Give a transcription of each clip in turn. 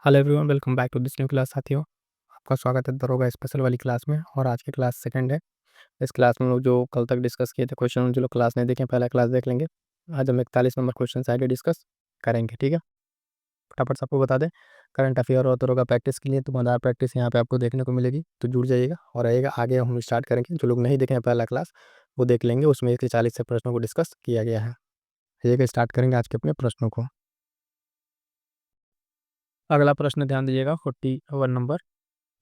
Hello everyone, welcome back to this new class. साथियों, आपका स्वागत है दरोगा स्पेशल वाली क्लास में। और आज की क्लास सेकंड है। इस क्लास में हम लोग जो कल तक डिस्कस किए थे क्वेश्चन, जो लोग क्लास नहीं देखें पहला क्लास देख लेंगे। आज हम 41 नंबर क्वेश्चन आगे डिस्कस करेंगे। ठीक है, फटाफट से आपको बता दें, करंट अफेयर और दरोगा प्रैक्टिस के लिए तुम्हारा प्रैक्टिस यहाँ पे आपको देखने को मिलेगी, तो जुड़ जाइएगा और आइएगा। आगे हम स्टार्ट करेंगे। जो लोग नहीं देखें पहला क्लास वो देख लेंगे, उसमें 1 से 40 से प्रश्नों को डिस्कस किया गया है। आइएगा, स्टार्ट करेंगे आज के अपने प्रश्नों को। अगला प्रश्न ध्यान दीजिएगा, 41 नंबर।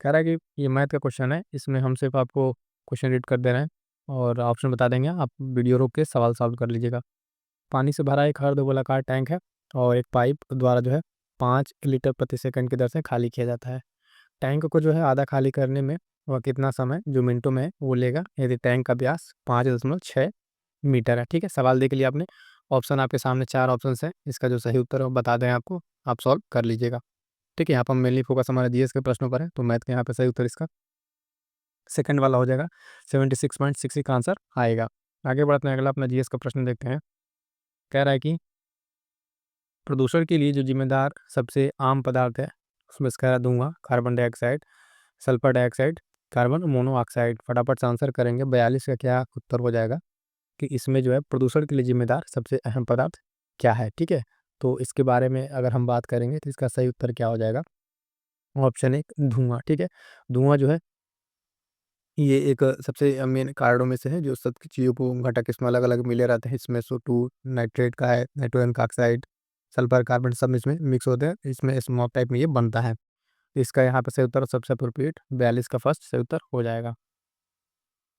कह रहा है कि ये मैथ का क्वेश्चन है, इसमें हम सिर्फ आपको क्वेश्चन रीड कर दे रहे हैं और ऑप्शन बता देंगे, आप वीडियो रोक के सवाल सॉल्व कर लीजिएगा। पानी से भरा एक अर्धगोलाकार टैंक है और एक पाइप द्वारा जो है 5 लीटर प्रति सेकंड की दर से खाली किया जाता है। टैंक को जो है आधा खाली करने में वह कितना समय जो मिनटों में है वो लेगा, यदि टैंक का व्यास 5.6 मीटर है। ठीक है, सवाल देख लिया आपने। ऑप्शन आपके सामने 4 ऑप्शन है, इसका जो सही उत्तर है वो बता दें आपको, आप सॉल्व कर लीजिएगा। ठीक है, यहाँ पर मेनली फोकस हमारे जीएस के प्रश्नों पर है, तो मैथ के यहाँ पे सही उत्तर इसका सेकंड वाला हो जाएगा। 76.6 का आंसर आएगा। आगे बढ़ते हैं, अगला अपना जीएस का प्रश्न देखते हैं। कह रहा है कि प्रदूषण के लिए जो जिम्मेदार सबसे आम पदार्थ है, उसमें से कह रहा है धुआं, carbon dioxide, sulphur dioxide, carbon monoxide. फटाफट से आंसर करेंगे। 42 का क्या उत्तर हो जाएगा कि इसमें जो है प्रदूषण के लिए जिम्मेदार सबसे अहम पदार्थ क्या है। ठीक है, तो इसके बारे में अगर हम बात करेंगे तो इसका सही उत्तर क्या हो जाएगा? ऑप्शन 1 धुआं। ठीक है, धुआं जो है ये एक सबसे मेन कारणों में से है, जो सब चीज़ों को घटक इसमें अलग अलग मिले रहते हैं। इसमें SO2 नाइट्रेट का है, नाइट्रोजन का ऑक्साइड, सल्फर, कार्बन सब इसमें मिक्स होते हैं, इसमें स्मॉग टाइप में ये बनता है। तो इसका यहाँ पे सही उत्तर सबसे अप्रोप्रिएट 42 का फर्स्ट सही उत्तर हो जाएगा।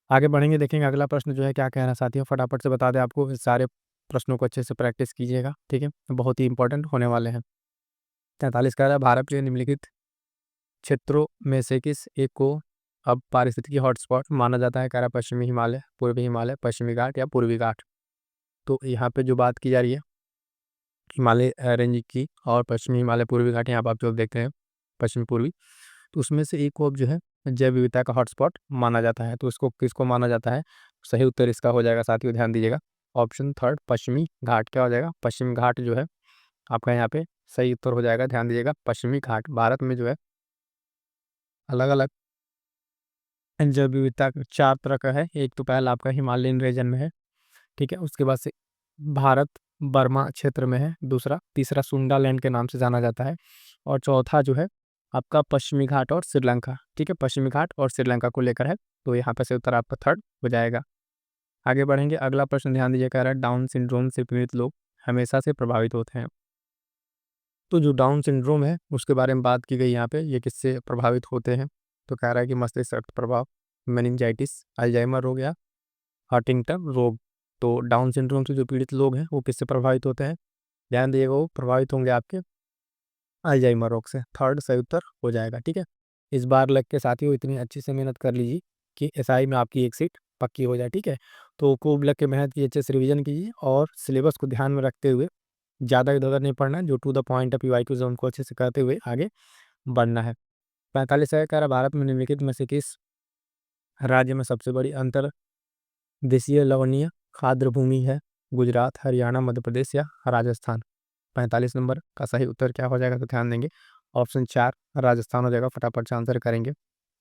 आगे बढ़ेंगे, देखेंगे अगला प्रश्न जो है क्या कह रहा है। साथियों, फटाफट से बता दें आपको, इस सारे प्रश्नों को अच्छे से प्रैक्टिस कीजिएगा। ठीक है, बहुत ही इंपॉर्टेंट होने वाले हैं। 43 कह रहा है, भारत के निम्नलिखित क्षेत्रों में से किस एक को अब पारिस्थितिकी हॉटस्पॉट माना जाता है? कह रहा है पश्चिमी हिमालय, पूर्वी हिमालय, पश्चिमी घाट या पूर्वी घाट। तो यहाँ पे जो बात की जा रही है हिमालय रेंज की और पश्चिमी हिमालय, पूर्वी घाट, यहाँ पर आप जो देखते हैं पश्चिमी पूर्वी, तो उसमें से एक को अब जो है जैव विविधता का हॉटस्पॉट माना जाता है। तो इसको किसको माना जाता है? सही उत्तर इसका हो जाएगा साथियों, ध्यान दीजिएगा, ऑप्शन थर्ड पश्चिमी घाट। क्या हो जाएगा? पश्चिमी घाट जो है आपका यहाँ पे सही उत्तर हो जाएगा। ध्यान दीजिएगा, पश्चिमी घाट। भारत में जो है अलग अलग जैव विविधता 4 तरह का है। एक तो पहला आपका हिमालयन रीजन में है, ठीक है, उसके बाद से भारत बर्मा क्षेत्र में है, दूसरा, तीसरा सुंडालैंड के नाम से जाना जाता है, और चौथा जो है आपका पश्चिमी घाट और श्रीलंका। ठीक है, पश्चिमी घाट और श्रीलंका को लेकर है, तो यहाँ पे से उत्तर आपका थर्ड हो जाएगा। आगे बढ़ेंगे, अगला प्रश्न ध्यान दीजिए। कह रहा है डाउन सिंड्रोम से पीड़ित लोग हमेशा से प्रभावित होते हैं। तो जो डाउन सिंड्रोम है उसके बारे में बात की गई यहाँ पे, ये किससे प्रभावित होते हैं? तो कह रहा है कि मस्तिष्क रक्त प्रभाव, मेनिंजाइटिस, अल्जाइमर रोग या हंटिंगटन रोग। तो डाउन सिंड्रोम से जो पीड़ित लोग हैं वो किससे प्रभावित होते हैं? ध्यान दिएगा, वो प्रभावित होंगे आपके अल्जाइमर रोग से। थर्ड सही उत्तर हो जाएगा। ठीक है, इस बार लग के साथियों इतनी अच्छी से मेहनत कर लीजिए कि एसआई में आपकी एक सीट पक्की हो जाए। ठीक है, तो खूब लग के मेहनत की, अच्छे से रिवीजन कीजिए और सिलेबस को ध्यान में रखते हुए ज़्यादा इधर उधर नहीं पढ़ना है, जो to the point of PYQs है उनको अच्छे से करते हुए आगे बढ़ना है। 45 है, कह रहा भारत में निम्नलिखित में से किस राज्य में सबसे बड़ी अंतर देशीय लवणीय खाद्य भूमि है? गुजरात, हरियाणा, मध्य प्रदेश या राजस्थान। 45 नंबर का सही उत्तर क्या हो जाएगा? तो ध्यान देंगे, ऑप्शन 4 राजस्थान हो जाएगा। फटाफट से आंसर करेंगे।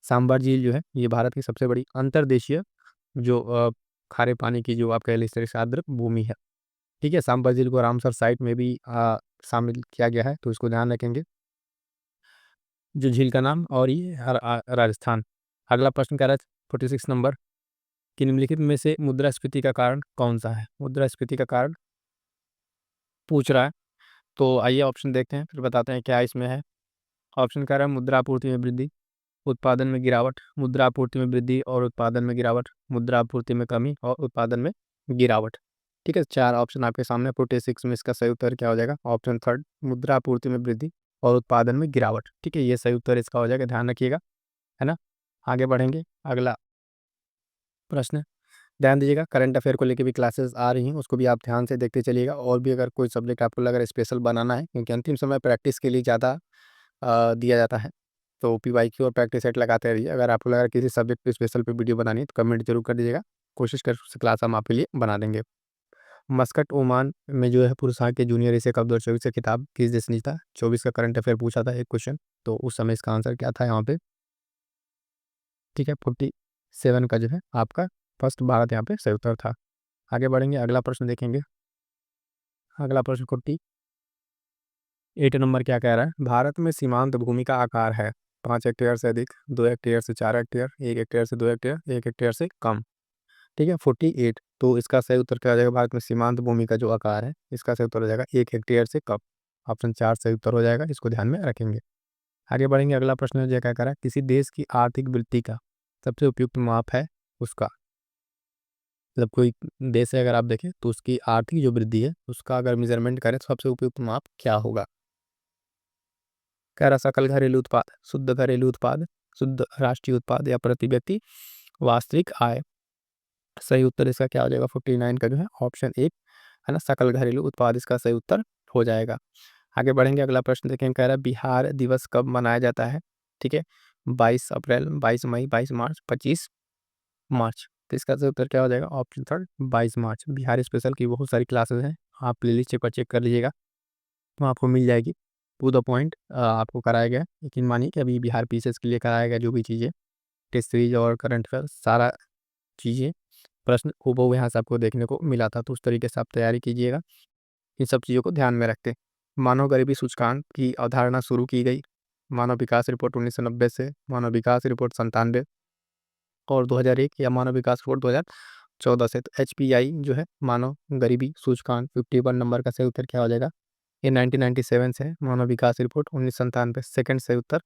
सांबर झील जो है ये भारत की सबसे बड़ी अंतर्देशीय जो खारे पानी की जो आप कह लीजिए आर्द्र भूमि है। ठीक है, सांबर झील को रामसर साइट में भी शामिल किया गया है, तो इसको ध्यान रखेंगे, जो झील का नाम, और ये राजस्थान। अगला प्रश्न कह रहा है 46 नंबर कि निम्नलिखित में से मुद्रास्फीति का कारण कौन सा है? मुद्रास्फीति का कारण पूछ रहा है, तो आइए ऑप्शन देखते हैं, फिर बताते हैं क्या इसमें है। ऑप्शन कह रहा है मुद्रा आपूर्ति में वृद्धि, उत्पादन में गिरावट, मुद्रा आपूर्ति में वृद्धि और उत्पादन में गिरावट, मुद्रा आपूर्ति में कमी और उत्पादन में गिरावट। ठीक है, 4 ऑप्शन आपके सामने। 46 में इसका सही उत्तर क्या हो जाएगा? ऑप्शन थर्ड मुद्रा आपूर्ति में वृद्धि और उत्पादन में गिरावट। ठीक है, ये सही उत्तर इसका हो जाएगा, ध्यान रखिएगा, है ना। आगे बढ़ेंगे, अगला प्रश्न ध्यान दीजिएगा। करंट अफेयर को लेकर भी क्लासेस आ रही हैं, उसको भी आप ध्यान से देखते चलिएगा। और भी अगर कोई सब्जेक्ट आपको लग रहा है स्पेशल बनाना है, क्योंकि अंतिम समय प्रैक्टिस के लिए ज़्यादा दिया जाता है, तो पीवाईक्यू और प्रैक्टिस सेट लगाते रहिए। अगर आपको लग रहा है किसी सब्जेक्ट पे स्पेशल पे वीडियो बनानी है तो कमेंट जरूर कर दीजिएगा, कोशिश कर क्लास हम आपके लिए बना देंगे। मस्कट ओमान में जो है पुरुष हॉकी के जूनियर एशिया कप 2024 का खिताब किस देश ने जीता? 24 का करंट अफेयर पूछा था एक क्वेश्चन, तो उस समय इसका आंसर क्या था यहाँ पे? ठीक है, 47 का जो है आपका फर्स्ट भारत यहाँ पे सही उत्तर था। आगे बढ़ेंगे, अगला प्रश्न देखेंगे। अगला प्रश्न 48 नंबर क्या कह रहा है? भारत में सीमांत भूमि का आकार है 5 हेक्टेयर से अधिक, 2 हेक्टेयर से 4 हेक्टेयर, 1 हेक्टेयर से 2 हेक्टेयर, 1 हेक्टेयर से कम। ठीक है, 48। तो इसका सही उत्तर क्या हो जाएगा? भारत में सीमांत भूमि का जो आकार है, इसका सही उत्तर हो जाएगा 1 हेक्टेयर से कम। ऑप्शन 4 सही उत्तर हो जाएगा, इसको ध्यान में रखेंगे। आगे बढ़ेंगे, अगला प्रश्न जो क्या कह रहा है? किसी देश की आर्थिक वृद्धि का सबसे उपयुक्त माप है उसका, मतलब कोई देश है अगर आप देखें तो उसकी आर्थिक जो वृद्धि है उसका अगर मेजरमेंट करें तो सबसे उपयुक्त माप क्या होगा? कह रहा सकल घरेलू उत्पाद, शुद्ध घरेलू उत्पाद, शुद्ध राष्ट्रीय उत्पाद या प्रति व्यक्ति वास्तविक आय। सही उत्तर इसका क्या हो जाएगा? 49 का जो है ऑप्शन 1 है ना, सकल घरेलू उत्पाद इसका सही उत्तर हो जाएगा। आगे बढ़ेंगे, अगला प्रश्न देखें। कह रहा है बिहार दिवस कब मनाया जाता है? ठीक है, 22 अप्रैल, 22 मई, 22 मार्च, 25 मार्च। तो इसका सही उत्तर क्या हो जाएगा? ऑप्शन थर्ड 22 मार्च। बिहार स्पेशल की बहुत सारी क्लासेस हैं, आप प्लेलिस्ट पर चेक कर लीजिएगा तो आपको मिल जाएगी। टू द पॉइंट आपको कराया गया है। यकीन मानिए कि अभी बिहार पीसीएस के लिए कराया गया जो भी चीज़ें, टेस्ट सीरीज और करंट अफेयर सारा चीज़ें, प्रश्न हूबहू यहाँ से आपको देखने को मिला था, तो उस तरीके से आप तैयारी कीजिएगा। इन सब चीज़ों को ध्यान में रखते मानव गरीबी सूचकांक की अवधारणा शुरू की गई। मानव विकास रिपोर्ट 1990 से, मानव विकास रिपोर्ट 97 और 2001, या मानव विकास रिपोर्ट 2014 से। तो HPI जो है मानव गरीबी सूचकांक 51 नंबर का सही उत्तर क्या हो जाएगा? ये 1997 से है। मानव विकास रिपोर्ट 1997 सेकंड सही उत्तर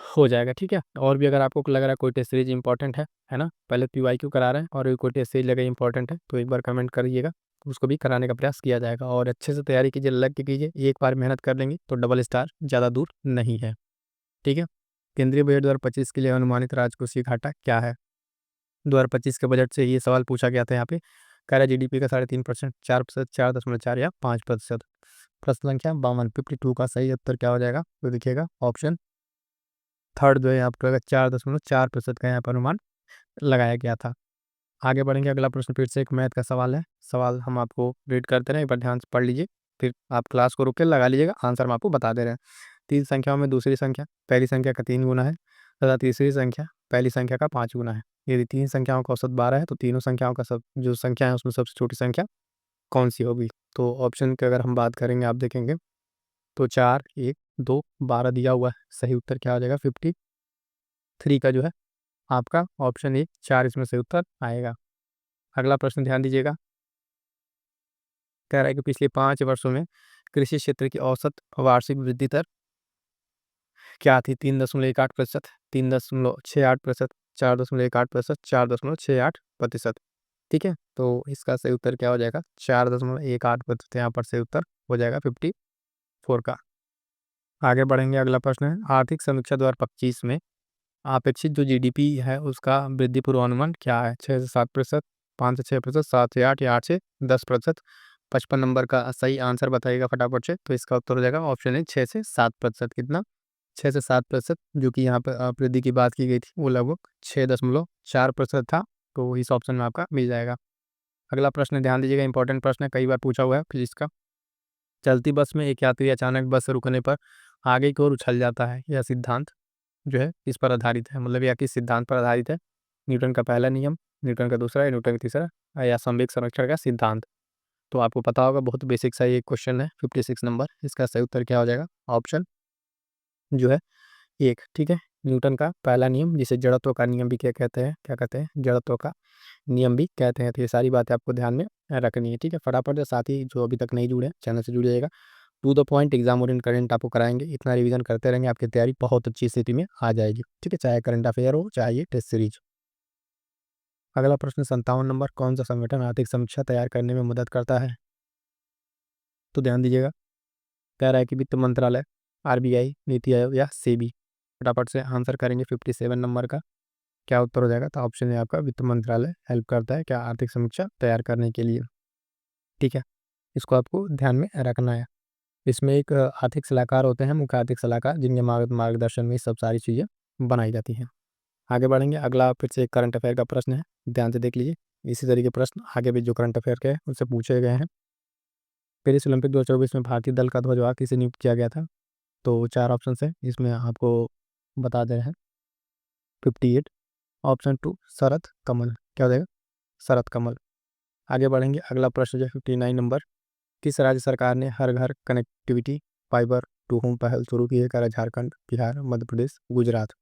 हो जाएगा। ठीक है, और भी अगर आपको लग रहा है कोई टेस्ट सीरीज इंपॉर्टेंट है ना, पहले PYQ करा रहे हैं और कोई टेस्ट सीरीज लगे इंपॉर्टेंट है तो एक बार कमेंट करिएगा, उसको भी कराने का प्रयास किया जाएगा। और अच्छे से तैयारी कीजिए, लग के कीजिए, एक बार मेहनत कर लेंगे तो डबल स्टार ज़्यादा दूर नहीं है। ठीक है, केंद्रीय बजट 2025 के लिए अनुमानित राजकोषीय घाटा क्या है? 2025 के बजट से ये सवाल पूछा गया था यहाँ पे। कह रहा GDP का 3.5%, 4%, 4.4 या 5%। प्रश्न संख्या 52, 52 का सही उत्तर क्या हो जाएगा? तो देखिएगा ऑप्शन थर्ड जो है आपका 4.4% का यहाँ पर अनुमान लगाया गया था। आगे बढ़ेंगे, अगला प्रश्न फिर से एक मैथ का सवाल है। सवाल हम आपको रीड करते रहे, एक बार ध्यान से पढ़ लीजिए, फिर आप क्लास को रोक के लगा लीजिएगा, आंसर हम आपको बता दे रहे हैं। 3 संख्याओं में दूसरी संख्या पहली संख्या का 3 गुना है तथा तीसरी संख्या पहली संख्या का 5 गुना है। यदि 3 संख्याओं का औसत 12 है तो तीनों संख्याओं का सब जो संख्या है उसमें सबसे छोटी संख्या कौन सी होगी? तो ऑप्शन की अगर हम बात करेंगे, आप देखेंगे तो 4, 1, 2, 12 दिया हुआ है। सही उत्तर क्या हो जाएगा? 53 का जो है आपका ऑप्शन 1, 4 इसमें सही उत्तर आएगा। अगला प्रश्न ध्यान दीजिएगा। कह रहा है कि पिछले 5 वर्षों में कृषि क्षेत्र की औसत वार्षिक वृद्धि दर क्या थी? 3.18%, 3.68%, 4.18%, 4.68%। ठीक है, तो इसका सही उत्तर क्या हो जाएगा? 4.18% यहाँ पर सही उत्तर हो जाएगा 54 का। आगे बढ़ेंगे, अगला प्रश्न है आर्थिक समीक्षा 2025 में अपेक्षित जो GDP है उसका वृद्धि पूर्वानुमान क्या है? 6 से 7%, 5 से 6%, 7 से 8 या 8 से 10%। 55 नंबर का सही आंसर बताइएगा फटाफट से। तो इसका उत्तर हो जाएगा ऑप्शन है 6 से 7%। कितना? 6 से 7%। जो कि यहाँ पर वृद्धि की बात की गई थी वो लगभग 6.4% था, तो इस ऑप्शन में आपका मिल जाएगा। अगला प्रश्न ध्यान दीजिएगा, इंपॉर्टेंट प्रश्न है, कई बार पूछा हुआ है फिजिक्स का। चलती बस में एक यात्री अचानक बस रुकने पर आगे की ओर उछल जाता है, यह सिद्धांत जो है इस पर आधारित है, मतलब यह किस सिद्धांत पर आधारित है? न्यूटन का पहला नियम, न्यूटन का दूसरा, या न्यूटन का तीसरा, या संवेग संरक्षण का सिद्धांत? तो आपको पता होगा, बहुत बेसिक सा ये क्वेश्चन है। 56 नंबर, इसका सही उत्तर क्या हो जाएगा? ऑप्शन जो है 1। ठीक है, न्यूटन का पहला नियम, जिसे जड़त्व का नियम भी क्या कहते हैं? क्या कहते हैं? जड़त्व का नियम भी कहते हैं। तो ये सारी बातें आपको ध्यान में रखनी है। ठीक है, फटाफट से, साथ ही जो अभी तक नहीं जुड़े चैनल से जुड़ जाएगा। To the point exam oriented current आपको कराएंगे, इतना रिवीजन करते रहेंगे, आपकी तैयारी बहुत अच्छी स्थिति में आ जाएगी। ठीक है, चाहे करंट अफेयर हो चाहे टेस्ट सीरीज। अगला प्रश्न 57 नंबर, कौन सा संगठन आर्थिक समीक्षा तैयार करने में मदद करता है? तो ध्यान दीजिएगा, कह रहा है कि वित्त मंत्रालय, RBI, नीति आयोग या सेबी। फटाफट से आंसर करेंगे 57 नंबर का क्या उत्तर हो जाएगा? तो ऑप्शन है आपका वित्त मंत्रालय हेल्प करता है क्या आर्थिक समीक्षा तैयार करने के लिए। ठीक है, इसको आपको ध्यान में रखना है। इसमें एक आर्थिक सलाहकार होते हैं, मुख्य आर्थिक सलाहकार, जिनके मार्गदर्शन में ये सब सारी चीज़ें बनाई जाती हैं। आगे बढ़ेंगे, अगला फिर से एक करंट अफेयर का प्रश्न है, ध्यान से देख लीजिए। इसी तरीके प्रश्न आगे भी जो करंट अफेयर के हैं उनसे पूछे गए हैं। पेरिस ओलंपिक 2024 में भारतीय दल का ध्वजवाहक किसे नियुक्त किया गया था? तो 4 ऑप्शन है, इसमें आपको बता दे रहे हैं। 58, ऑप्शन 2 शरद कमल, क्या हो जाएगा? शरद कमल। आगे बढ़ेंगे, अगला प्रश्न जो है 59 नंबर, किस राज्य सरकार ने हर घर कनेक्टिविटी फाइबर टू होम पहल शुरू की है? कह रहा है झारखंड, बिहार, मध्य प्रदेश, गुजरात।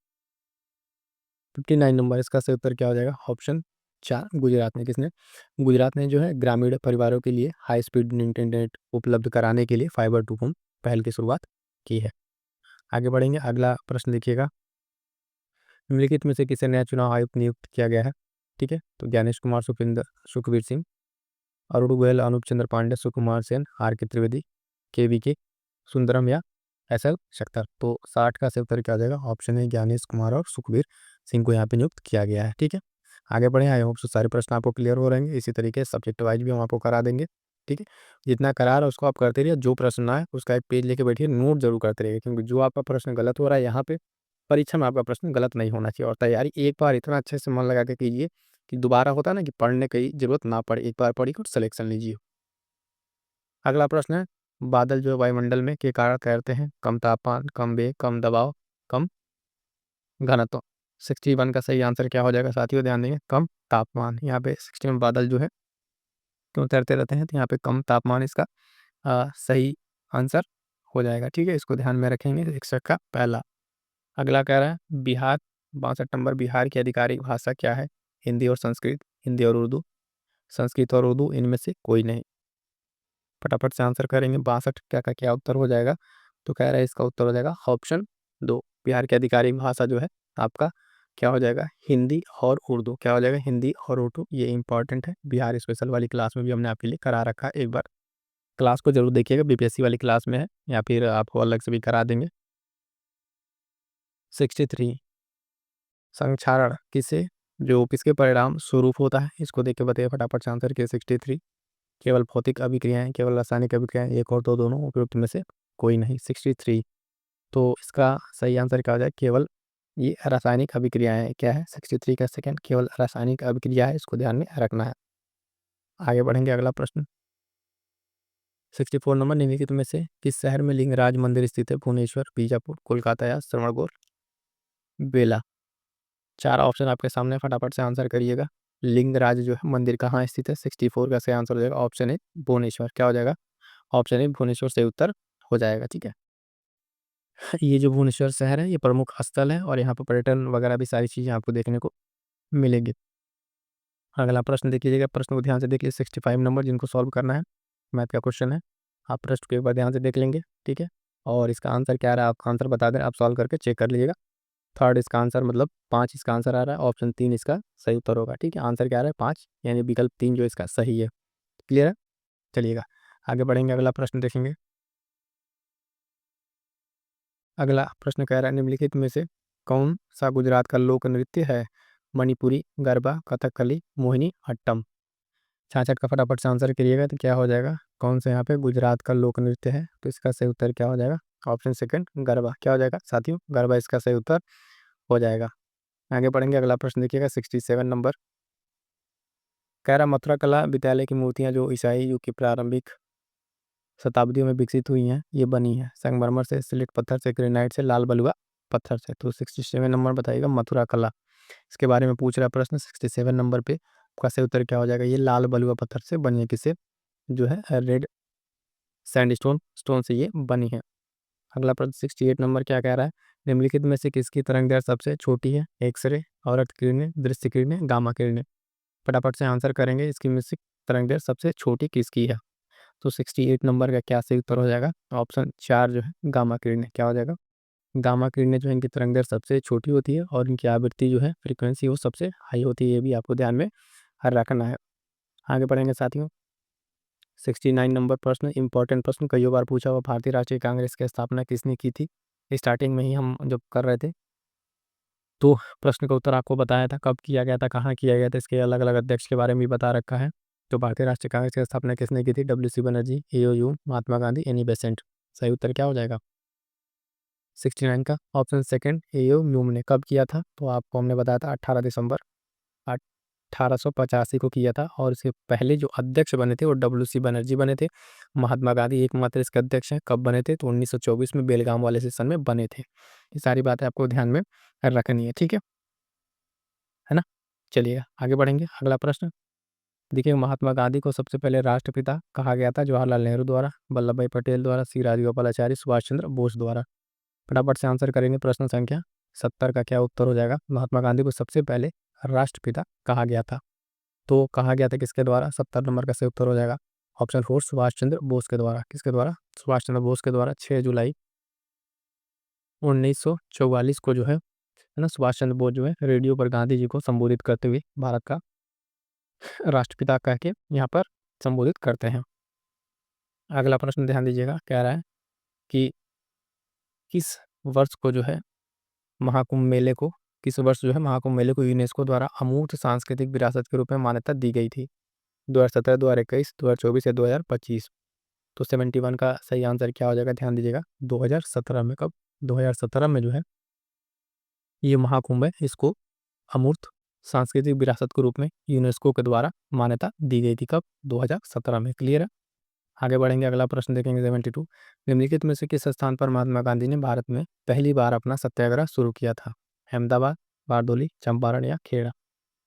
59 नंबर, इसका सही उत्तर क्या हो जाएगा? ऑप्शन 4 गुजरात ने। किसने? गुजरात ने जो है ग्रामीण परिवारों के लिए हाई स्पीड इंटरनेट उपलब्ध कराने के लिए फाइबर टू होम पहल की शुरुआत की है। आगे बढ़ेंगे, अगला प्रश्न देखिएगा, निम्नलिखित में से किसे नया चुनाव आयुक्त नियुक्त किया गया है? ठीक है, तो ज्ञानेश कुमार, सुखबीर सिंह, अरुण गोयल, अनूप चंद्र पांडे, सुकुमार सेन, आर के त्रिवेदी, के वी के सुंदरम या एस एल शक्तर। तो 60 का सही उत्तर क्या हो जाएगा? ऑप्शन है ज्ञानेश कुमार और सुखबीर सिंह को यहाँ पे नियुक्त किया गया है। ठीक है, आगे बढ़े। आई होप सारे प्रश्न आपको क्लियर हो रहेंगे। इसी तरीके सब्जेक्ट वाइज भी हम आपको करा देंगे। ठीक है, जितना करा रहा है उसको आप करते रहिए, जो प्रश्न ना है उसका एक पेज लेके बैठिए, नोट जरूर करते रहिए, क्योंकि जो आपका प्रश्न गलत हो रहा है यहाँ पे परीक्षा में आपका प्रश्न गलत नहीं होना चाहिए। और तैयारी एक बार इतना अच्छे से मन लगा के कीजिए कि दोबारा होता है ना कि पढ़ने की जरूरत ना पड़े, एक बार पढ़ी और सिलेक्शन लीजिए। अगला प्रश्न है, बादल जो वायुमंडल में के कारण तैरते हैं? कम तापमान, कम वेग, कम दबाव, कम घनत्व। 61 का सही आंसर क्या हो जाएगा साथियों? ध्यान देंगे, कम तापमान। यहाँ पे 61 बादल जो है क्यों तैरते रहते हैं? तो यहाँ पे कम तापमान इसका सही आंसर हो जाएगा। ठीक है, इसको ध्यान में रखेंगे। 61 का पहला। अगला कह रहा है, बिहार 62 नंबर, बिहार की आधिकारिक भाषा क्या है? हिंदी और संस्कृत, हिंदी और उर्दू, संस्कृत और उर्दू, इनमें से कोई नहीं। फटाफट से आंसर करेंगे। 62 का क्या उत्तर हो जाएगा? तो कह रहा है इसका उत्तर हो जाएगा ऑप्शन 2। बिहार की आधिकारिक भाषा जो है आपका क्या हो जाएगा? हिंदी और उर्दू। क्या हो जाएगा? हिंदी और उर्दू। ये इंपॉर्टेंट है, बिहार स्पेशल वाली क्लास में भी हमने आपके लिए करा रखा है। एक बार क्लास को जरूर देखिएगा, बीपीएससी वाली क्लास में है, या फिर आपको अलग से भी करा देंगे। 63, संक्षारण किसे जो किसके परिणाम स्वरूप होता है? इसको देख के बताइए फटाफट से आंसर के। 63, केवल भौतिक अभिक्रियाएं, केवल रासायनिक अभिक्रियाएं, एक और दो, दोनों, उपयुक्त में से कोई नहीं। 63, तो इसका सही आंसर क्या हो जाए? केवल ये रासायनिक अभिक्रियाएं। क्या है? 63 का सेकंड केवल रासायनिक अभिक्रिया है, इसको ध्यान में रखना है। आगे बढ़ेंगे, अगला प्रश्न 64 नंबर, निम्नलिखित में से किस शहर में लिंगराज मंदिर स्थित है? भुवनेश्वर, बीजापुर, कोलकाता या श्रवणगौर, बेला। 4 ऑप्शन आपके सामने, फटाफट से आंसर करिएगा। लिंगराज जो है मंदिर कहाँ स्थित है? 64 का सही आंसर हो जाएगा ऑप्शन ए भुवनेश्वर। क्या हो जाएगा? ऑप्शन ए भुवनेश्वर सही उत्तर हो जाएगा। ठीक है, ये जो भुवनेश्वर शहर है ये प्रमुख स्थल है, और यहाँ पर पर्यटन वगैरह भी सारी चीज़ें आपको देखने को मिलेंगी। अगला प्रश्न देखिएगा, प्रश्न को ध्यान से देखिए। 65 नंबर, जिनको सॉल्व करना है, मैथ का क्वेश्चन है। आप प्रश्न को एक बार ध्यान से देख लेंगे। ठीक है, और इसका आंसर क्या आ रहा है आपका आंसर बता दें, आप सॉल्व करके चेक कर लीजिएगा। थर्ड इसका आंसर, मतलब 5 इसका आंसर आ रहा है, ऑप्शन 3 इसका सही उत्तर होगा। ठीक है, आंसर क्या आ रहा है? 5, यानी विकल्प 3 जो इसका सही है। क्लियर है? चलिएगा आगे बढ़ेंगे, अगला प्रश्न देखेंगे। अगला प्रश्न कह रहा है, निम्नलिखित में से कौन सा गुजरात का लोक नृत्य है? मणिपुरी, गरबा, कथकली, मोहिनी अट्टम। 66 का फटाफट से आंसर करिएगा, तो क्या हो जाएगा? कौन सा यहाँ पे गुजरात का लोक नृत्य है? तो इसका सही उत्तर क्या हो जाएगा? Option second garba. क्या हो जाएगा साथियों? गरबा इसका सही उत्तर हो जाएगा। आगे बढ़ेंगे, अगला प्रश्न देखिएगा 67 नंबर, कह रहा मथुरा कला विद्यालय की मूर्तियां जो ईसाई युग की प्रारंभिक शताब्दियों में विकसित हुई हैं, ये बनी है संगमरमर से, स्लेट पत्थर से, ग्रेनाइट से, लाल बलुआ पत्थर से। तो 67 नंबर बताइएगा, मथुरा कला इसके बारे में पूछ रहा है प्रश्न। 67 नंबर पे आपका सही उत्तर क्या हो जाएगा? ये लाल बलुआ पत्थर से बनी है। किससे? जो है रेड सैंडस्टोन स्टोन से ये बनी है। अगला प्रश्न 68 नंबर क्या कह रहा है? निम्नलिखित में से किसकी तरंगदैर्घ्य सबसे छोटी है? एक्सरे, औरत किरणें, दृश्य किरणें, गामा किरणें। फटाफट से आंसर करेंगे, इसकी में से तरंगदैर्घ्य सबसे छोटी किसकी है? तो 68 नंबर का क्या सही उत्तर हो जाएगा? ऑप्शन 4 जो है गामा किरणें। क्या हो जाएगा? गामा किरणें जो है इनकी तरंगदैर्घ्य सबसे छोटी होती है, और इनकी आवृत्ति जो है फ्रीक्वेंसी वो सबसे हाई होती है। ये भी आपको ध्यान में रखना है। आगे बढ़ेंगे साथियों, 69 नंबर प्रश्न, इंपॉर्टेंट प्रश्न, कई बार पूछा हुआ, भारतीय राष्ट्रीय कांग्रेस की स्थापना किसने की थी? स्टार्टिंग में ही हम जब कर रहे थे तो प्रश्न का उत्तर आपको बताया था, कब किया गया था, कहाँ किया गया था, इसके अलग अलग अध्यक्ष के बारे में भी बता रखा है। तो भारतीय राष्ट्रीय कांग्रेस की स्थापना किसने की थी? W C Banerjee, एओयू, Mahatma Gandhi, Annie Besant. सही उत्तर क्या हो जाएगा? 69 का ऑप्शन सेकंड एओ म्यूम ने। कब किया था? तो आपको हमने बताया था 18 दिसंबर 1885 को किया था और इसके पहले जो अध्यक्ष बने थे वो WC बनर्जी बने थे। महात्मा गांधी एकमात्र इसके अध्यक्ष हैं। कब बने थे? तो 1924 में बेलगाम वाले सेशन में बने थे। ये सारी बातें आपको ध्यान में रखनी है, ठीक है ना? चलिए आगे बढ़ेंगे। अगला प्रश्न देखिए, महात्मा गांधी को सबसे पहले राष्ट्रपिता कहा गया था जवाहरलाल नेहरू द्वारा, वल्लभ भाई पटेल द्वारा, सी राजगोपालाचारी, सुभाष चंद्र बोस द्वारा। फटाफट से आंसर करेंगे। प्रश्न संख्या 70 का क्या उत्तर हो जाएगा? महात्मा गांधी को सबसे पहले राष्ट्रपिता कहा गया था। तो कहा गया था किसके द्वारा? 70 नंबर का सही उत्तर हो जाएगा ऑप्शन 4 सुभाष चंद्र बोस के द्वारा। किसके द्वारा? सुभाष चंद्र बोस के द्वारा 6 जुलाई 1944 को जो है ना, सुभाष चंद्र बोस जो है रेडियो पर गांधी जी को संबोधित करते हुए भारत का राष्ट्रपिता कह के यहाँ पर संबोधित करते हैं। अगला प्रश्न ध्यान दीजिएगा, कह रहा है कि किस वर्ष को जो है महाकुंभ मेले को किस वर्ष जो है महाकुंभ मेले को यूनेस्को द्वारा अमूर्त सांस्कृतिक विरासत के रूप में मान्यता दी गई थी? 2017, 2021, 2024 या 2025? तो 71 का सही आंसर क्या हो जाएगा? ध्यान दीजिएगा, 2017 में। कब? 2017 में जो है ये महाकुंभ है, इसको अमूर्त सांस्कृतिक विरासत के रूप में यूनेस्को के द्वारा मान्यता दी गई थी। कब? 2017 में। क्लियर है? आगे बढ़ेंगे। अगला प्रश्न देखेंगे 72। निम्नलिखित में से किस स्थान पर महात्मा गांधी ने भारत में पहली बार अपना सत्याग्रह शुरू किया था? अहमदाबाद, बारदोली, चंपारण या खेड़ा?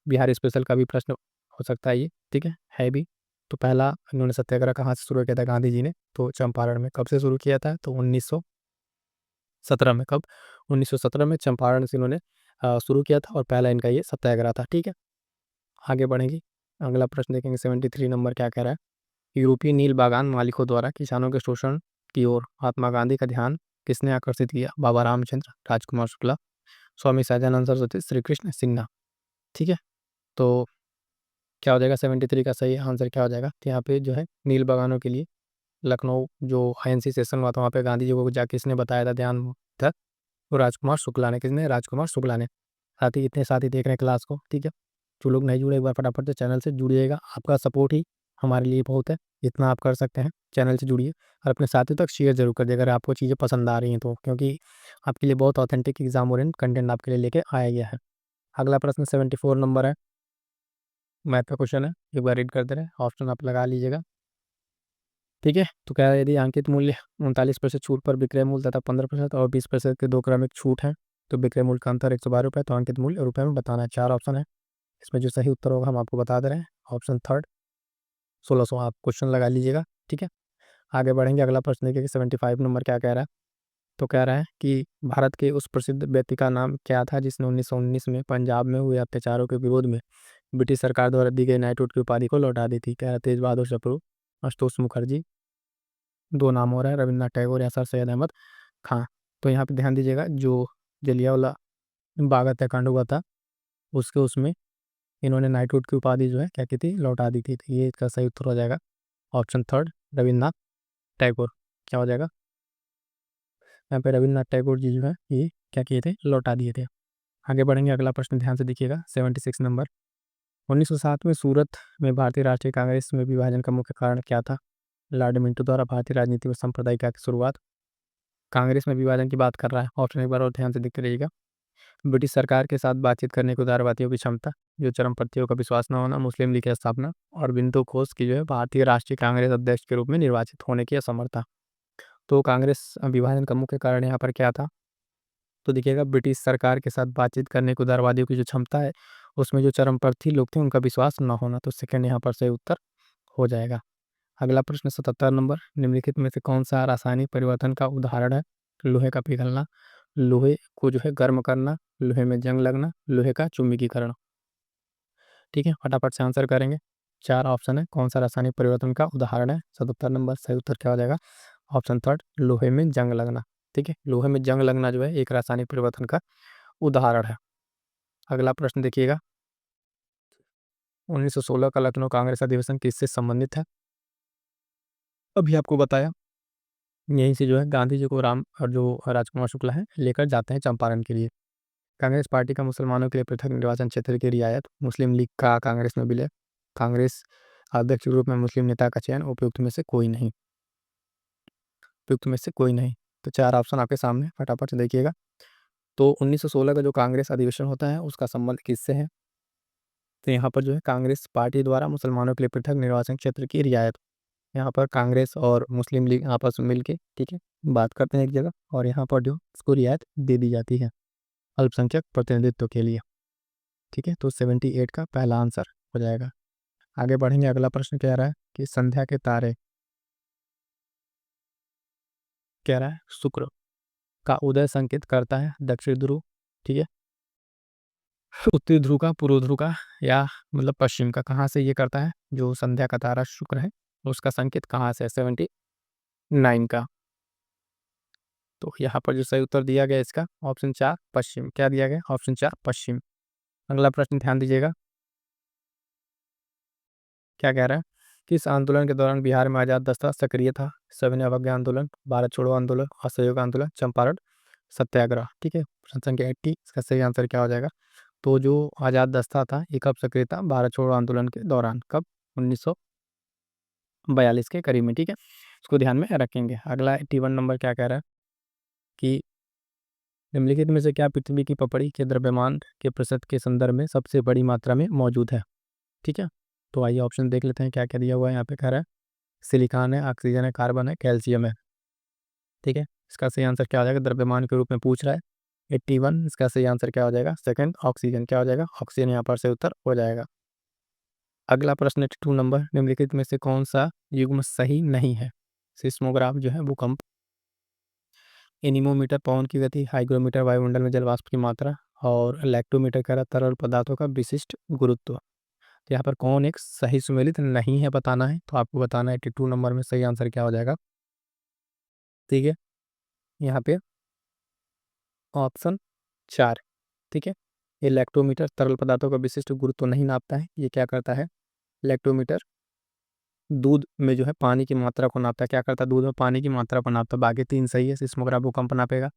बिहार स्पेशल का भी प्रश्न हो सकता है ये, ठीक है भी। तो पहला इन्होंने सत्याग्रह कहाँ से शुरू किया था गांधी जी ने? तो चंपारण में। कब से शुरू किया था? तो 1917 में। कब? 1917 में चंपारण से इन्होंने शुरू किया था और पहला इनका ये सत्याग्रह था, ठीक है। आगे बढ़ेंगे। अगला प्रश्न देखेंगे 73 नंबर, क्या कह रहा है? यूरोपीय नील बागान मालिकों द्वारा किसानों के शोषण की ओर महात्मा गांधी का ध्यान किसने आकर्षित किया? बाबा रामचंद्र, राजकुमार शुक्ला, स्वामी सहजानंद सरस्वती, श्री कृष्ण सिन्हा? ठीक है, तो क्या हो जाएगा? 73 का सही आंसर क्या हो जाएगा? तो यहाँ पे जो है नील बागानों के लिए लखनऊ जो INC सेशन हुआ था वहाँ पे गांधी जी को जाके किसने बताया था ध्यान था? वो राजकुमार शुक्ला ने। किसने? राजकुमार शुक्ला ने। साथी इतने साथी देख रहे हैं क्लास को, ठीक है। जो लोग नहीं जुड़े एक बार फटाफट से चैनल से जुड़िएगा। आपका सपोर्ट ही हमारे लिए बहुत है, जितना आप कर सकते हैं चैनल से जुड़िए और अपने साथियों तक शेयर जरूर कर दिए अगर आपको चीज़ें पसंद आ रही हैं तो, क्योंकि आपके लिए बहुत ऑथेंटिक एग्जाम ओरिएंटेड कंटेंट आपके लिए लेके आया गया है। अगला प्रश्न 74 नंबर है, मैथ का क्वेश्चन है, एक बार रीड कर दे रहे हैं, ऑप्शन आप लगा लीजिएगा, ठीक है। तो क्या है, यदि अंकित मूल्य 39% छूट पर विक्रय मूल्य तथा 15% और 20% के 2 क्रमिक छूट है तो विक्रय मूल्य का अंतर 112 रुपये, तो अंकित मूल्य रुपये में बताना है। 4 ऑप्शन है, इसमें जो सही उत्तर होगा हम आपको बता दे रहे हैं। ऑप्शन थर्ड 1600 आप क्वेश्चन लगा लीजिएगा, ठीक है। आगे बढ़ेंगे। अगला प्रश्न देखिए 75 नंबर क्या कह रहा है? तो कह रहा है कि भारत के उस प्रसिद्ध व्यक्ति का नाम क्या था जिसने 1919 में पंजाब में हुए अत्याचारों के विरोध में ब्रिटिश सरकार द्वारा दी गई नाइटहुड की उपाधि को लौटा दी थी? कह रहा है तेज बहादुर सप्रू, आशुतोष मुखर्जी, दो नाम और है, रविन्द्रनाथ टैगोर या सर सैयद अहमद खां? तो यहाँ पे ध्यान दीजिएगा, जो जलियांवाला बाग हत्याकांड हुआ था उसमें इन्होंने नाइटहुड की उपाधि जो है क्या की थी? लौटा दी थी। तो ये इसका सही उत्तर हो जाएगा ऑप्शन थर्ड रविन्द्रनाथ टैगोर। क्या हो जाएगा? यहाँ पे रविन्द्रनाथ टैगोर जी जो है ये क्या किए थे? लौटा दिए थे। आगे बढ़ेंगे। अगला प्रश्न ध्यान से देखिएगा 76 नंबर। 1907 में सूरत में भारतीय राष्ट्रीय कांग्रेस में विभाजन का मुख्य कारण क्या था? लॉर्ड मिंटो द्वारा भारतीय राजनीति में सांप्रदायिकता की शुरुआत। कांग्रेस में विभाजन की बात कर रहा है। ऑप्शन एक बार और ध्यान से देखते रहिएगा। ब्रिटिश सरकार के साथ बातचीत करने की उदारवादियों की क्षमता, जो चरमपंथियों का विश्वास न होना, मुस्लिम लीग की स्थापना और बिंदु घोष की जो है भारतीय राष्ट्रीय कांग्रेस अध्यक्ष के रूप में निर्वाचित होने की असमर्थता। तो कांग्रेस विभाजन का मुख्य कारण यहाँ पर क्या था? तो देखिएगा, ब्रिटिश सरकार के साथ बातचीत करने की उदारवादियों की जो क्षमता है उसमें जो चरमपंथी लोग थे उनका विश्वास न होना। तो सेकंड यहाँ पर सही उत्तर हो जाएगा। अगला प्रश्न 77 नंबर, निम्नलिखित में से कौन सा रासायनिक परिवर्तन का उदाहरण है? लोहे का पिघलना, लोहे को जो है गर्म करना, लोहे में जंग लगना, लोहे का चुंबकीकरण? ठीक है, फटाफट से आंसर करेंगे। 4 ऑप्शन है, कौन सा रासायनिक परिवर्तन का उदाहरण है? 77 नंबर सही उत्तर क्या हो जाएगा? ऑप्शन थर्ड लोहे में जंग लगना। ठीक है, लोहे में जंग लगना जो है एक रासायनिक परिवर्तन का उदाहरण है। अगला प्रश्न देखिएगा, 1916 का लखनऊ कांग्रेस अधिवेशन किससे संबंधित है? अभी आपको बताया, यहीं से जो है गांधी जी को राम और जो राजकुमार शुक्ला है लेकर जाते हैं चंपारण के लिए। कांग्रेस पार्टी का मुसलमानों के लिए पृथक निर्वाचन क्षेत्र की रियायत, मुस्लिम लीग का कांग्रेस में विलय, कांग्रेस अध्यक्ष के रूप में मुस्लिम नेता का चयन, उपयुक्त में से कोई नहीं। उपयुक्त में से कोई नहीं। तो 4 ऑप्शन आपके सामने, फटाफट से देखिएगा। तो 1916 का जो कांग्रेस अधिवेशन होता है उसका संबंध किससे है? तो यहाँ पर जो है कांग्रेस पार्टी द्वारा मुसलमानों के लिए पृथक निर्वाचन क्षेत्र की रियायत। यहाँ पर कांग्रेस और मुस्लिम लीग आपस में मिलके, ठीक है, बात करते हैं एक जगह, और यहाँ पर जो उसको रियायत दे दी जाती है अल्पसंख्यक प्रतिनिधित्व के लिए। ठीक है, तो 78 का पहला आंसर हो जाएगा। आगे बढ़ेंगे, अगला प्रश्न कह रहा है कि संध्या के तारे, कह रहा है शुक्र का उदय संकेत करता है दक्षिण ध्रुव, ठीक है, उत्तरी ध्रुव का, पूर्व ध्रुव का, या मतलब पश्चिम का, कहाँ से ये करता है जो संध्या का तारा शुक्र है, उसका संकेत कहाँ से है, 79 का। तो यहाँ पर जो सही उत्तर दिया गया इसका ऑप्शन 4 पश्चिम, क्या दिया गया, ऑप्शन 4 पश्चिम। अगला प्रश्न ध्यान दीजिएगा, क्या कह रहा है, किस आंदोलन के दौरान बिहार में आजाद दस्ता सक्रिय था, सविनय अवज्ञा आंदोलन, भारत छोड़ो आंदोलन, असहयोग आंदोलन, चंपारण सत्याग्रह। ठीक है, प्रश्न संख्या 80, इसका सही आंसर क्या हो जाएगा। तो जो आजाद दस्ता था ये कब सक्रिय था, भारत छोड़ो आंदोलन के दौरान, कब, 1942 के करीब में। ठीक है, इसको ध्यान में रखेंगे। अगला 81 नंबर क्या कह रहा है कि निम्नलिखित में से क्या पृथ्वी की पपड़ी के द्रव्यमान के प्रतिशत के संदर्भ में सबसे बड़ी मात्रा में मौजूद है। ठीक है, तो आइए ऑप्शन देख लेते हैं क्या क्या दिया हुआ है। यहाँ पे कह रहा है सिलिकॉन है, ऑक्सीजन है, कार्बन है, कैल्शियम है। ठीक है, इसका सही आंसर क्या हो जाएगा, द्रव्यमान के रूप में पूछ रहा है। 81, इसका सही आंसर क्या हो जाएगा, सेकंड ऑक्सीजन, क्या हो जाएगा, ऑक्सीजन यहाँ पर से उत्तर हो जाएगा। अगला प्रश्न 82 नंबर, निम्नलिखित में से कौन सा युग्म सही नहीं है। सिस्मोग्राफ जो है भूकंप, एनीमोमीटर पवन की गति, हाइग्रोमीटर वायुमंडल में जल वाष्प की मात्रा, और लैक्टोमीटर कह रहा है तरल पदार्थों का विशिष्ट गुरुत्व। तो यहाँ पर कौन एक सही सुमेलित नहीं है बताना है, तो आपको बताना है 82 नंबर में सही आंसर क्या हो जाएगा। ठीक है, यहाँ पे ऑप्शन 4, ठीक है, ये लैक्टोमीटर तरल पदार्थों का विशिष्ट गुरुत्व नहीं नापता है। ये क्या करता है, लैक्टोमीटर दूध में जो है पानी की मात्रा को नापता है। क्या करता है, दूध में पानी की मात्रा को नापता है। बाकी 3 सही है, सिस्मोग्राफ भूकंप नापेगा,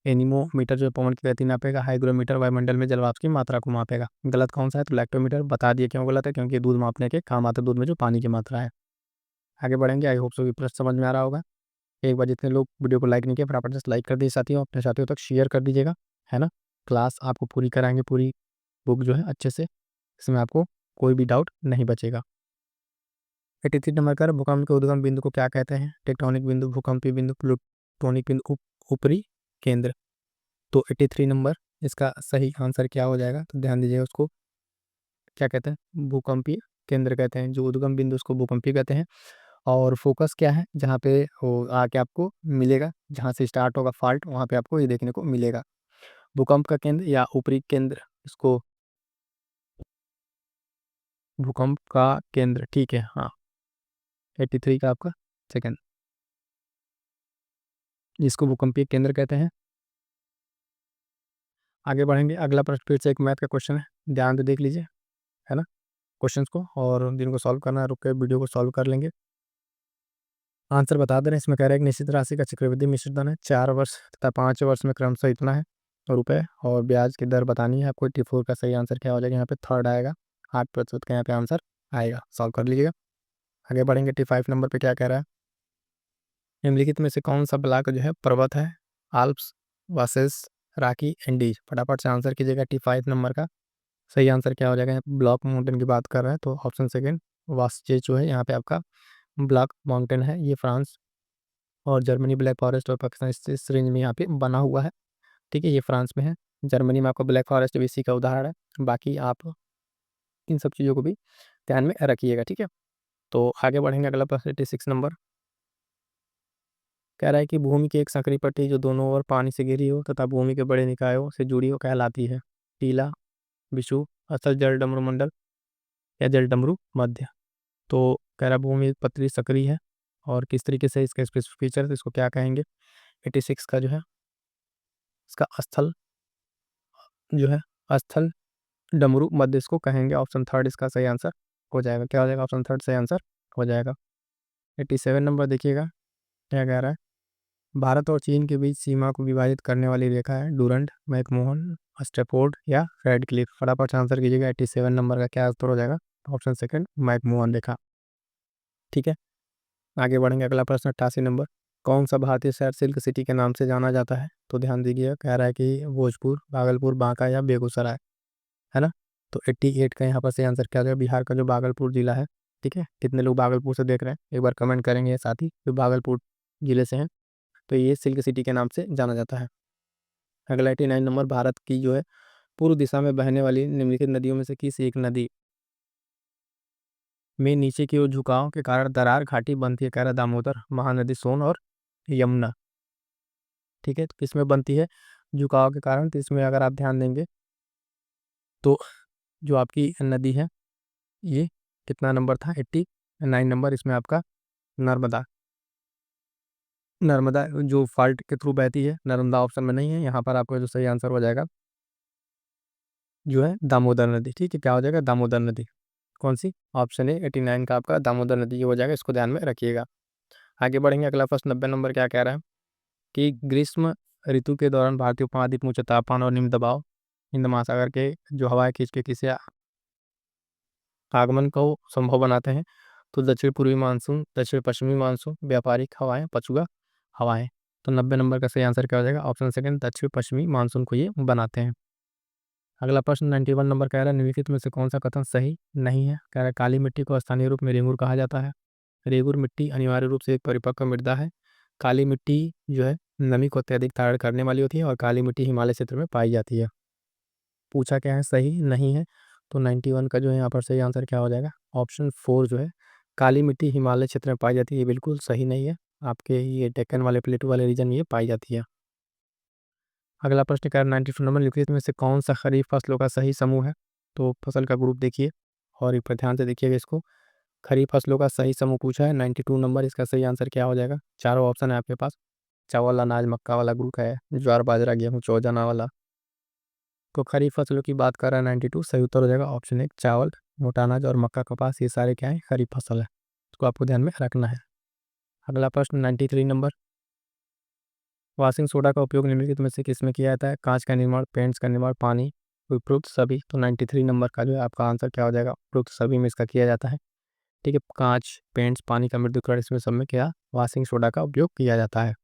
एनीमोमीटर जो है पवन की गति नापेगा, हाइग्रोमीटर वायुमंडल में जलवाष्प की मात्रा को मापेगा। गलत कौन सा है, तो लैक्टोमीटर। बता दिए क्यों गलत है, क्योंकि दूध मापने के काम आता है, दूध में जो पानी की मात्रा है। आगे बढ़ेंगे, आई होप सो प्रश्न समझ में आ रहा होगा। एक बार जितने लोग वीडियो को लाइक नहीं किया फटाफट से लाइक कर दीजिए साथियों, अपने साथियों तक शेयर कर दीजिएगा, है ना। क्लास आपको पूरी कराएंगे, पूरी बुक जो है अच्छे से, इसमें आपको कोई भी डाउट नहीं बचेगा। 83 नंबर का भूकंप के उद्गम बिंदु को क्या कहते हैं, टेक्टोनिक बिंदु, भूकंपीय बिंदु, प्लूटोनिक बिंदु, ऊपरी केंद्र। तो 83 नंबर इसका सही आंसर क्या हो जाएगा, तो ध्यान दीजिएगा, उसको क्या कहते हैं, भूकंपीय केंद्र कहते हैं। जो उद्गम बिंदु उसको भूकंपीय कहते हैं। और फोकस क्या है, जहाँ पे वो आके आपको मिलेगा, जहाँ से स्टार्ट होगा फॉल्ट वहाँ पे आपको ये देखने को मिलेगा। भूकंप का केंद्र या ऊपरी केंद्र, इसको भूकंप का केंद्र, ठीक है, हाँ, 83 का आपका सेकंड, इसको भूकंपीय केंद्र कहते हैं। आगे बढ़ेंगे, अगला प्रश्न फिर से एक मैथ का क्वेश्चन है, ध्यान से देख लीजिए, है ना, क्वेश्चंस को, और जिनको सॉल्व करना है रुक के वीडियो को सॉल्व कर लेंगे। आंसर बता दे रहे हैं, इसमें कह रहे हैं कि निश्चित राशि का चक्रवृद्धि मिश्रित धन है, 4 वर्ष तथा 5 वर्ष में क्रमशः इतना है रुपए, और ब्याज की दर बतानी है आपको। 84 का सही आंसर क्या हो जाएगा, यहाँ पे थर्ड आएगा, 8% का यहाँ पे आंसर आएगा, सॉल्व कर लीजिएगा। आगे बढ़ेंगे, 85 नंबर पे क्या कह रहा है, निम्नलिखित में से कौन सा ब्लॉक जो है पर्वत है, आल्प्स, वासेस, राकी, एंडीज। फटाफट से आंसर कीजिएगा। 85 नंबर का सही आंसर क्या हो जाएगा, ब्लॉक माउंटेन की बात कर रहे हैं, तो ऑप्शन सेकेंड वास्चे जो है यहाँ पे आपका ब्लॉक माउंटेन है। ये फ्रांस और जर्मनी, ब्लैक फॉरेस्ट और पाकिस्तान इस रेंज में यहाँ पे बना हुआ है। ठीक है, ये फ्रांस में है, जर्मनी में आपका ब्लैक फॉरेस्ट भी इसी का उदाहरण है। बाकी आप इन सब चीज़ों को भी ध्यान में रखिएगा। ठीक है, तो आगे बढ़ेंगे, अगला प्रश्न 86 नंबर कह रहा है कि भूमि की एक संकरी पट्टी जो दोनों ओर पानी से घिरी हो तथा भूमि के बड़े निकायों से जुड़ी हो कहलाती है, टीला, विषुव, असल जल डमरू मंडल, या जल डमरू मध्य। तो कह रहा भूमि पतली सक्रिय है, और किस तरीके से इसका स्पेसिफिक फीचर, इसको क्या कहेंगे। 86 का जो है इसका स्थल जो है, स्थल डमरू मध्य इसको कहेंगे। ऑप्शन थर्ड इसका सही आंसर हो जाएगा, क्या हो जाएगा, ऑप्शन थर्ड सही आंसर हो जाएगा। 87 नंबर देखिएगा क्या कह रहा है, भारत और चीन के बीच सीमा को विभाजित करने वाली रेखा है डूरंड, मैकमोहन, स्टेफोर्ड, या रेड क्लिफ। फटाफट से आंसर कीजिएगा। 87 नंबर का क्या उत्तर हो जाएगा, ऑप्शन सेकंड मैकमोहन रेखा। ठीक है, आगे बढ़ेंगे, अगला प्रश्न 88 नंबर, कौन सा भारतीय शहर सिल्क सिटी के नाम से जाना जाता है। तो ध्यान दीजिए, कह रहा है कि भोजपुर, भागलपुर, बांका, या बेगूसराय, है ना। तो 88 का यहाँ पर सही आंसर क्या हो जाएगा, बिहार का जो भागलपुर जिला है। ठीक है, कितने लोग भागलपुर से देख रहे हैं एक बार कमेंट करेंगे साथ ही, जो भागलपुर जिले से हैं। तो ये सिल्क सिटी के नाम से जाना जाता है। अगला 89 नंबर, भारत की जो है पूर्व दिशा में बहने वाली निम्नलिखित नदियों में से किस एक नदी में नीचे की ओर झुकाव के कारण दरार घाटी बनती है, कह रहा दामोदर, महानदी सोन और यमुना। ठीक है, तो किसमें बनती है झुकाव के कारण, तो इसमें अगर आप ध्यान देंगे तो जो आपकी नदी है ये कितना नंबर था, 89 नंबर, इसमें आपका नर्मदा, नर्मदा जो फॉल्ट के थ्रू बहती है, नर्मदा ऑप्शन में नहीं है। यहाँ पर आपका जो सही आंसर हो जाएगा जो है दामोदर नदी। ठीक है, क्या हो जाएगा, दामोदर नदी। कौन सी, ऑप्शन है 89 का आपका दामोदर नदी ये हो जाएगा, इसको ध्यान में रखिएगा। आगे बढ़ेंगे, अगला प्रश्न 90 नंबर क्या कह रहा है कि ग्रीष्म ऋतु के दौरान भारतीय उपमहाद्वीप में उच्च तापमान और निम्न दबाव हिंद महासागर के जो हवाएं खींच के किसे आगमन को संभव बनाते हैं, तो दक्षिण पूर्वी मानसून, दक्षिण पश्चिमी मानसून, व्यापारिक हवाएं, पछुआ हवाएं। तो 90 नंबर का सही आंसर क्या हो जाएगा, ऑप्शन सेकंड, दक्षिण पश्चिमी मानसून को ये बनाते हैं। अगला प्रश्न 91 नंबर कह रहा है निम्नलिखित में से कौन सा कथन सही नहीं है, कह रहा है काली मिट्टी को स्थानीय रूप में रेंगूर कहा जाता है। रेगुर मिट्टी अनिवार्य रूप से एक परिपक्व मृदा है। काली मिट्टी जो है नमी को अत्यधिक धारण करने वाली होती है और काली मिट्टी हिमालय क्षेत्र में पाई जाती है। पूछा क्या है, सही नहीं है। तो 91 का जो है यहाँ पर सही आंसर क्या हो जाएगा, ऑप्शन 4 जो है काली मिट्टी हिमालय क्षेत्र में पाई जाती है, ये बिल्कुल सही नहीं है। आपके ये डेक्कन वाले प्लेटू वाले रीजन में ये पाई जाती है। अगला प्रश्न कह रहा है 92 नंबर, निम्नलिखित में से कौन सा खरीफ फसलों का सही समूह है। तो फसल का ग्रुप देखिए और एक पर ध्यान से देखिएगा इसको। खरीफ फसलों का सही समूह पूछा है 92 नंबर, इसका सही आंसर क्या हो जाएगा, चारों ऑप्शन है आपके पास। चावल अनाज मक्का वाला ग्रुप है, ज्वार बाजरा गेहूँ चौजना वाला। तो खरीफ फसलों की बात कर रहा है 92, सही उत्तर हो जाएगा ऑप्शन 1 चावल, मोटा अनाज और मक्का कपास, ये सारे क्या है खरीफ फसल है, इसको आपको ध्यान में रखना है। अगला प्रश्न 93 नंबर, वॉशिंग सोडा का उपयोग निम्नलिखित में से किसमें किया जाता है, कांच का निर्माण, पेंट्स का निर्माण, पानी, उपरोक्त सभी। तो 93 नंबर का जो है आपका आंसर क्या हो जाएगा, उपरोक्त सभी में इसका किया जाता है। ठीक है, कांच, पेंट्स, पानी का मृदुकरण, इसमें सब में क्या वॉशिंग सोडा का उपयोग किया जाता है।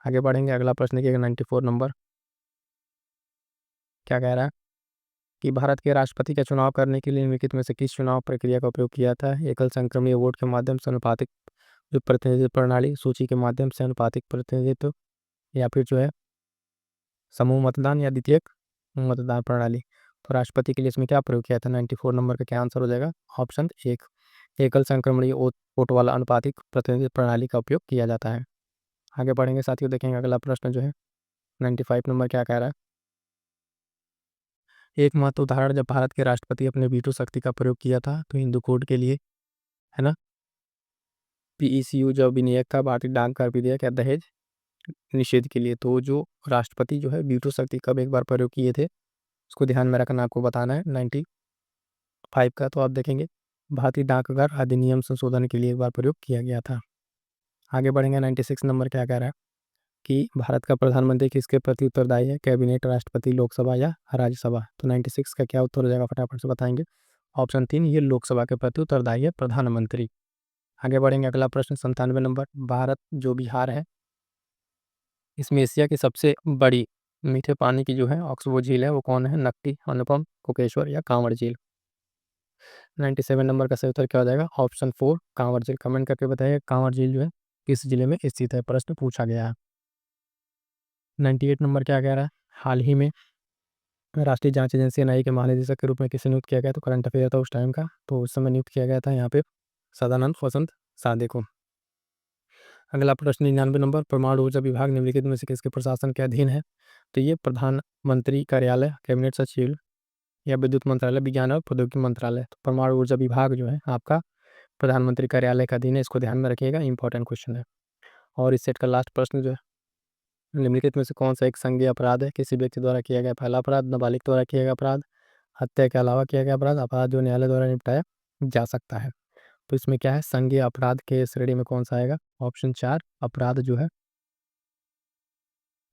आगे बढ़ेंगे, अगला प्रश्न देखिएगा 94 नंबर क्या कह रहा है कि भारत के राष्ट्रपति का चुनाव करने के लिए निम्नलिखित में से किस चुनाव प्रक्रिया का उपयोग किया जाता है, एकल संक्रमणीय वोट के माध्यम से अनुपातिक जो प्रतिनिधित्व प्रणाली, सूची के माध्यम से अनुपातिक प्रतिनिधित्व, या फिर जो है समूह मतदान या द्वितीयक मतदान प्रणाली। तो राष्ट्रपति के लिए इसमें क्या प्रयोग किया था, 94 नंबर का क्या आंसर हो जाएगा, ऑप्शन 1 एकल संक्रमणीय वोट वाला अनुपातिक प्रतिनिधित्व प्रणाली का उपयोग किया जाता है। आगे बढ़ेंगे साथियों, देखेंगे अगला प्रश्न जो है 95 नंबर क्या कह रहा है, एक महत्व उदाहरण, जब भारत के राष्ट्रपति अपने वीटो शक्ति का प्रयोग किया था तो हिंदू कोड के लिए, है ना, पीईसीयू जब विधेयक का भारतीय डाक कर विधेयक या दहेज निषेध के लिए, तो जो राष्ट्रपति जो है वीटो शक्ति कब एक बार प्रयोग किए थे उसको ध्यान में रखना आपको बताना है। 95 का तो आप देखेंगे भारतीय डाकघर अधिनियम संशोधन के लिए एक बार प्रयोग किया गया था। आगे बढ़ेंगे 96 नंबर क्या कह रहा है कि भारत का प्रधानमंत्री किसके प्रति उत्तरदायी है, कैबिनेट, राष्ट्रपति, लोकसभा या राज्यसभा। तो 96 का क्या उत्तर हो जाएगा, फटाफट से बताएंगे। ऑप्शन 3 ये लोकसभा के प्रति उत्तरदायी है प्रधानमंत्री। आगे बढ़ेंगे, अगला प्रश्न 97 नंबर, भारत जो बिहार है इसमें एशिया की सबसे बड़ी मीठे पानी की जो है ऑक्सबो झील है वो कौन है, नक्टी, अनुपम, कोकेश्वर या कांवड़ झील। 97 नंबर का सही उत्तर क्या हो जाएगा, ऑप्शन 4 कांवड़ झील। कमेंट करके बताइए कांवड़ झील जो है किस जिले में स्थित है, प्रश्न पूछा गया है। 98 नंबर क्या कह रहा है, हाल ही में राष्ट्रीय जांच एजेंसी एनआईए के महानिदेशक के रूप में किसे नियुक्त किया गया, तो करंट अफेयर था उस टाइम का, तो उस समय नियुक्त किया गया था यहाँ पे सदानंद वसंत साधे को। अगला प्रश्न 99 नंबर, परमाणु ऊर्जा विभाग निम्नलिखित में से किसके प्रशासन के अधीन है, तो ये प्रधानमंत्री कार्यालय, कैबिनेट सचिव या विद्युत मंत्रालय, विज्ञान और प्रौद्योगिकी मंत्रालय। तो परमाणु ऊर्जा विभाग जो है आपका प्रधानमंत्री कार्यालय का अधीन है, इसको ध्यान में रखिएगा, इंपॉर्टेंट क्वेश्चन है। और इस सेट का लास्ट प्रश्न जो है निम्नलिखित में से कौन सा एक संज्ञेय अपराध है, किसी व्यक्ति द्वारा किया गया पहला अपराध, नाबालिग द्वारा किया गया अपराध, हत्या के अलावा किया गया अपराध, अपराध जो न्यायालय द्वारा निपटाया जा सकता है। तो इसमें क्या है संज्ञेय अपराध के श्रेणी में कौन सा आएगा, ऑप्शन 4 अपराध जो है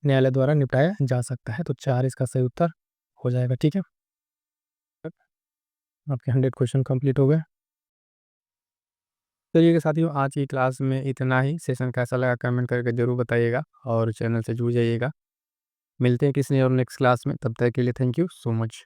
न्यायालय द्वारा निपटाया जा सकता है। तो 4 इसका सही उत्तर हो जाएगा। ठीक है, आपके 100 क्वेश्चन कंप्लीट हो गए। चलिए साथियों, आज की क्लास में इतना ही। सेशन कैसा लगा कमेंट करके जरूर बताइएगा और चैनल से जुड़ जाइएगा। मिलते हैं किसी और नेक्स्ट क्लास में, तब तक के लिए थैंक यू सो मच।